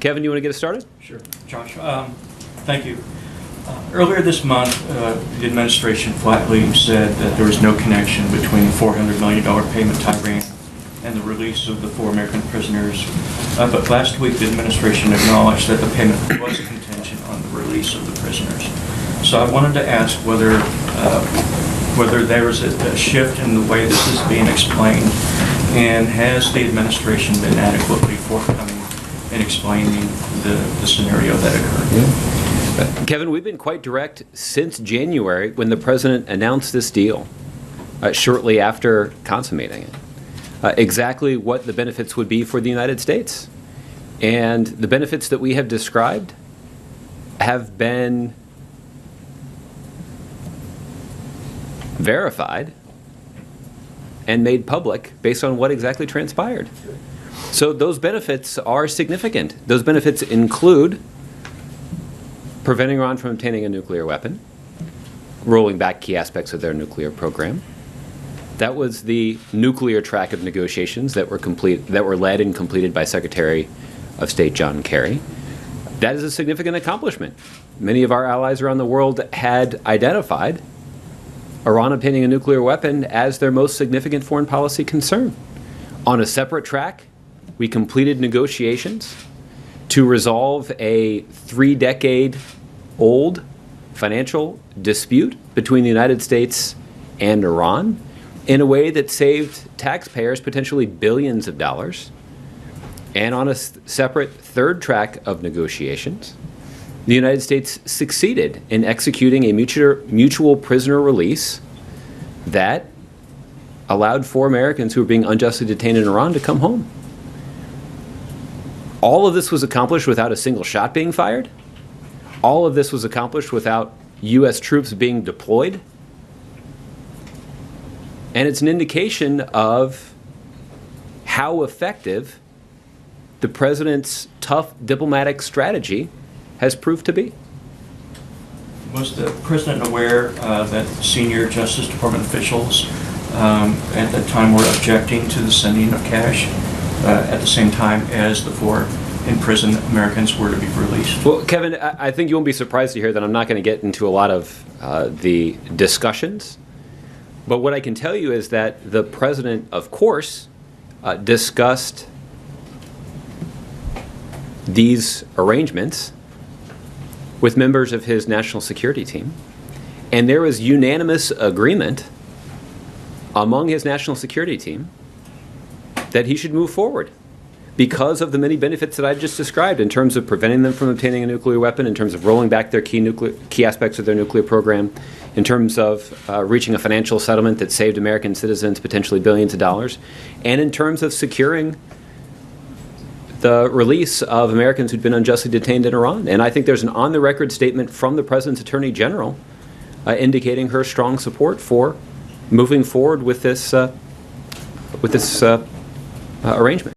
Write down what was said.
Kevin, you want to get us started? Sure. Josh, thank you. Earlier this month, the administration flatly said that there was no connection between the $400 million payment to Iran and the release of the 4 American prisoners. But last week, the administration acknowledged that the payment was a contingent on the release of the prisoners. So I wanted to ask whether there was a shift in the way this is being explained, and has the administration been adequately forthcoming in explaining the scenario that occurred? Yeah. Kevin, we've been quite direct since January when the president announced this deal, shortly after consummating it, exactly what the benefits would be for the United States. And the benefits that we have described have been verified and made public based on what exactly transpired. So those benefits are significant. Those benefits include preventing Iran from obtaining a nuclear weapon, rolling back key aspects of their nuclear program. That was the nuclear track of negotiations that were led and completed by Secretary of State John Kerry. That is a significant accomplishment. Many of our allies around the world had identified Iran obtaining a nuclear weapon as their most significant foreign policy concern. On a separate track, we completed negotiations to resolve a 3-decade-old financial dispute between the United States and Iran in a way that saved taxpayers potentially billions of dollars. And on a separate third track of negotiations, the United States succeeded in executing a mutual prisoner release that allowed 4 Americans who were being unjustly detained in Iran to come home. All of this was accomplished without a single shot being fired. All of this was accomplished without U.S. troops being deployed. And it's an indication of how effective the president's tough diplomatic strategy has proved to be. Was the president aware that senior Justice Department officials at that time were objecting to the sending of cash at the same time as the 4 imprisoned Americans were to be released? Well, Kevin, I think you won't be surprised to hear that I'm not going to get into a lot of the discussions. But what I can tell you is that the president, of course, discussed these arrangements with members of his national security team. And there was unanimous agreement among his national security team that he should move forward because of the many benefits that I just described in terms of preventing them from obtaining a nuclear weapon, in terms of rolling back their key aspects of their nuclear program, in terms of reaching a financial settlement that saved American citizens potentially billions of dollars, and in terms of securing the release of Americans who'd been unjustly detained in Iran. And I think there's an on-the-record statement from the President's Attorney General indicating her strong support for moving forward with this arrangement.